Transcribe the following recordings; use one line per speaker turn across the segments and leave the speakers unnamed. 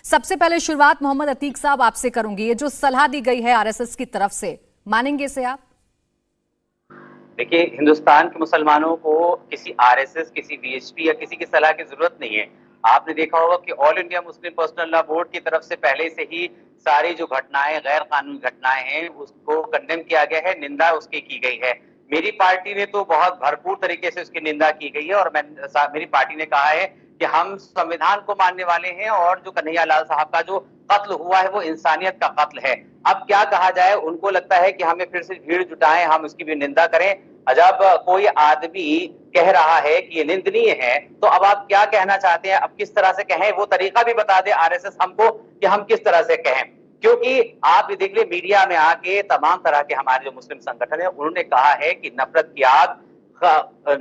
सबसे पहले शुरुआत मोहम्मद अतीक साहब आपसे करूंगी। ये जो सलाह दी गई है आरएसएस की तरफ से, मानेंगे इसे आप?
देखिए, हिंदुस्तान के मुसलमानों को किसी आरएसएस, किसी वीएचपी या किसी की सलाह की जरूरत नहीं है। आपने देखा होगा कि all India Muslim personal law board की तरफ से पहले से ही सारी जो घटनाएं, गैर कानूनी घटनाएं हैं, उसको कंडेम किया गया है, निंदा उसकी की गई है। मेरी पार्टी ने तो बहुत भरपूर तरीके से उसकी निंदा की गई है और मेरी पार्टी ने कहा है कि हम संविधान को मानने वाले हैं और जो कन्हैया लाल साहब का जो कत्ल हुआ है वो इंसानियत का कत्ल है। अब क्या कहा जाए, उनको लगता है कि हमें फिर से भीड़ जुटाएं, हम उसकी भी निंदा करें। जब कोई आदमी कह रहा है कि ये निंदनीय है, तो अब आप क्या कहना चाहते हैं? अब किस तरह से कहें, वो तरीका भी बता दे आरएसएस हमको कि हम किस तरह से कहें। क्योंकि आप ये देख ले, मीडिया में आके तमाम तरह के हमारे जो मुस्लिम संगठन है उन्होंने कहा है कि नफरत की आग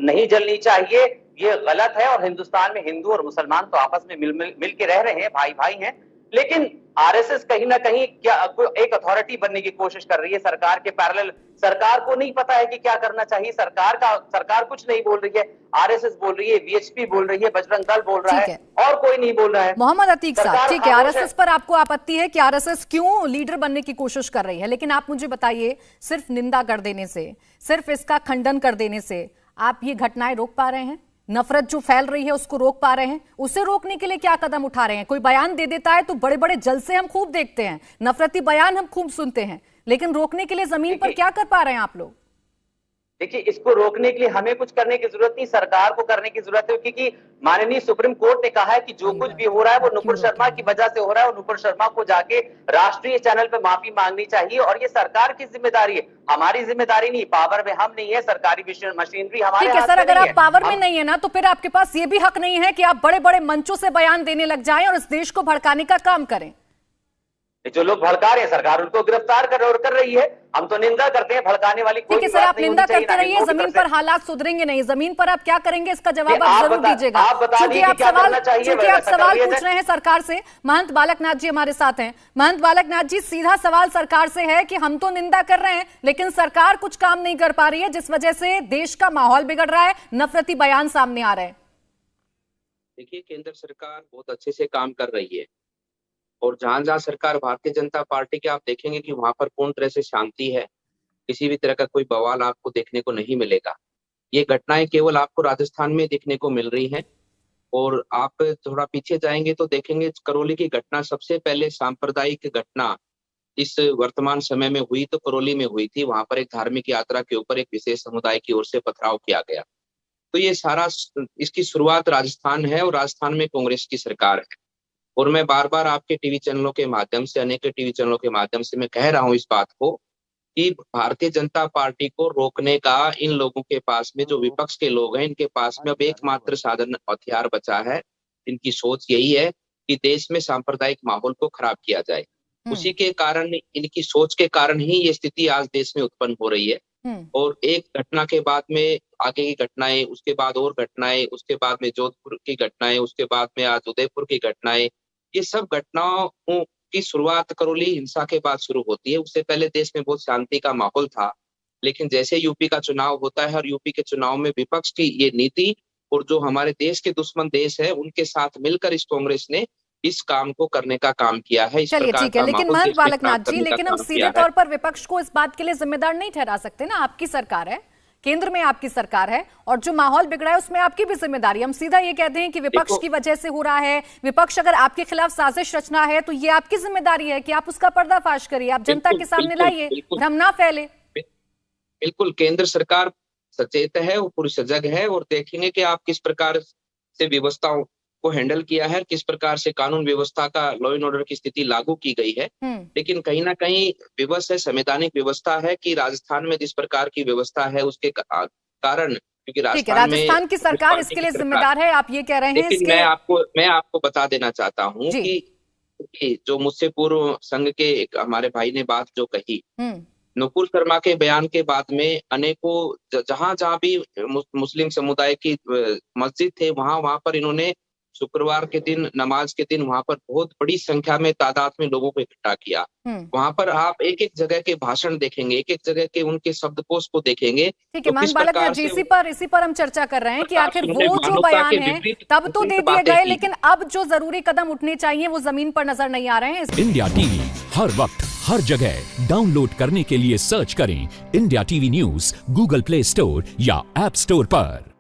नहीं जलनी चाहिए, ये गलत है। और हिंदुस्तान में हिंदू और मुसलमान तो आपस में मिल के रह रहे हैं, भाई भाई हैं। लेकिन आरएसएस कहीं ना कहीं क्या एक अथॉरिटी बनने की कोशिश कर रही है सरकार के पैरेलल। सरकार को नहीं पता है कि क्या करना चाहिए। सरकार कुछ नहीं बोल रही है, आरएसएस बोल रही है, वीएचपी बोल रही है, बजरंग दल बोल रहा है और कोई नहीं बोल रहा है।
मोहम्मद अतीक साहब, ठीक है, आरएसएस पर आपको आपत्ति है कि आरएसएस क्यों लीडर बनने की कोशिश कर रही है, लेकिन आप मुझे बताइए, सिर्फ निंदा कर देने से, सिर्फ इसका खंडन कर देने से आप ये घटनाएं रोक पा रहे हैं? नफरत जो फैल रही है उसको रोक पा रहे हैं? उसे रोकने के लिए क्या कदम उठा रहे हैं? कोई बयान दे देता है तो बड़े बड़े जलसे हम खूब देखते हैं, नफरती बयान हम खूब सुनते हैं, लेकिन रोकने के लिए जमीन पर क्या कर पा रहे हैं आप लोग?
देखिए, इसको रोकने के लिए हमें कुछ करने की जरूरत नहीं, सरकार को करने की जरूरत है। क्योंकि माननीय सुप्रीम कोर्ट ने कहा है कि जो कुछ भी हो रहा है वो नुपुर शर्मा की वजह से हो रहा है और नुपुर शर्मा को जाके राष्ट्रीय चैनल पे माफी मांगनी चाहिए। और ये सरकार की जिम्मेदारी है, हमारी जिम्मेदारी नहीं। पावर में हम नहीं है, सरकारी मशीनरी हमारे
ठीक है सर, अगर आप पावर में नहीं है ना, तो फिर आपके पास ये भी हक नहीं है कि आप बड़े बड़े मंचों से बयान देने लग जाएं और इस देश को भड़काने का काम करें।
जो लोग भड़का रहे हैं, सरकार उनको गिरफ्तार कर रही है। हम तो निंदा करते हैं, भड़काने वाली कोई बात नहीं।
सर, आप निंदा करते रहिए, जमीन पर हालात सुधरेंगे नहीं। जमीन पर आप क्या करेंगे इसका जवाब आप जरूर दीजिएगा। क्योंकि आप सवाल पूछ रहे हैं सरकार से। महंत बालक नाथ जी हमारे साथ हैं। महंत बालक नाथ जी, सीधा सवाल सरकार से है कि हम तो निंदा कर रहे हैं लेकिन सरकार कुछ काम नहीं कर पा रही है, जिस वजह से देश का माहौल बिगड़ रहा है, नफरती बयान सामने आ रहे हैं।
देखिए, केंद्र सरकार बहुत अच्छे से काम कर रही है और जहां जहां सरकार भारतीय जनता पार्टी के, आप देखेंगे कि वहां पर पूर्ण तरह से शांति है, किसी भी तरह का कोई बवाल आपको देखने को नहीं मिलेगा। ये घटनाएं केवल आपको राजस्थान में देखने को मिल रही हैं। और आप थोड़ा पीछे जाएंगे तो देखेंगे करौली की घटना सबसे पहले सांप्रदायिक घटना इस वर्तमान समय में हुई तो करौली में हुई थी। वहां पर एक धार्मिक यात्रा के ऊपर एक विशेष समुदाय की ओर से पथराव किया गया। तो ये सारा, इसकी शुरुआत राजस्थान है और राजस्थान में कांग्रेस की सरकार है। और मैं बार बार आपके टीवी चैनलों के माध्यम से, अनेक टीवी चैनलों के माध्यम से मैं कह रहा हूं इस बात को कि भारतीय जनता पार्टी को रोकने का इन लोगों के पास में, जो विपक्ष के लोग हैं, इनके पास में अब एकमात्र साधन, हथियार बचा है। इनकी सोच यही है कि देश में सांप्रदायिक माहौल को खराब किया जाए। उसी के कारण, इनकी सोच के कारण ही ये स्थिति आज देश में उत्पन्न हो रही है। और एक घटना के बाद में आगे की घटनाएं, उसके बाद और घटनाएं, उसके बाद में जोधपुर की घटनाएं, उसके बाद में आज उदयपुर की घटनाएं, ये सब घटनाओं की शुरुआत करौली हिंसा के बाद शुरू होती है। उससे पहले देश में बहुत शांति का माहौल था, लेकिन जैसे यूपी का चुनाव होता है और यूपी के चुनाव में विपक्ष की ये नीति और जो हमारे देश के दुश्मन देश है उनके साथ मिलकर इस कांग्रेस ने इस काम को करने का काम किया है। इस
चलिए, ठीक है, लेकिन महंत बालक नाथ जी, लेकिन हम सीधे तौर पर विपक्ष को इस बात के लिए जिम्मेदार नहीं ठहरा सकते ना। आपकी सरकार है, केंद्र में आपकी सरकार है और जो माहौल बिगड़ा है उसमें आपकी भी जिम्मेदारी। हम सीधा ये कहते हैं कि विपक्ष की वजह से हो रहा है। विपक्ष अगर आपके खिलाफ साजिश रचना है तो ये आपकी जिम्मेदारी है कि आप उसका पर्दाफाश करिए, आप जनता के सामने लाइए, भ्रम ना फैले।
बिल्कुल, केंद्र सरकार सचेत है, वो पूरी सजग है और देखेंगे कि आप किस प्रकार से व्यवस्थाओं को हैंडल किया है, किस प्रकार से कानून व्यवस्था का, लॉ एंड ऑर्डर की स्थिति लागू की गई है। लेकिन कहीं ना कहीं विवश है, संवैधानिक व्यवस्था है कि राजस्थान में जिस प्रकार की व्यवस्था है उसके कारण, क्योंकि
राजस्थान की सरकार इसके लिए जिम्मेदार है, आप ये कह रहे हैं।
लेकिन मैं आपको बता देना चाहता हूँ कि जो मुझसे पूर्व संघ के एक हमारे भाई ने बात जो कही, नुपुर शर्मा के बयान के बाद में अनेकों जहां भी मुस्लिम समुदाय की मस्जिद थे, वहां पर इन्होंने शुक्रवार के दिन नमाज के दिन वहां पर बहुत बड़ी संख्या में तादाद में लोगों को इकट्ठा किया। वहां पर आप एक एक जगह के भाषण देखेंगे, एक एक जगह के उनके शब्दकोश को देखेंगे।
ठीक है,
तो किस
मान बालक
प्रकार से
इसी पर हम चर्चा कर रहे हैं कि आखिर
उन्होंने
वो जो
मानवता
बयान
के
है
विपरीत
तब तो दे दिए
बातें
गए,
की।
लेकिन अब जो जरूरी कदम उठने चाहिए वो जमीन पर नजर नहीं आ रहे हैं।
इंडिया टीवी हर वक्त हर जगह डाउनलोड करने के लिए सर्च करें India TV news Google play store या ऐप स्टोर पर।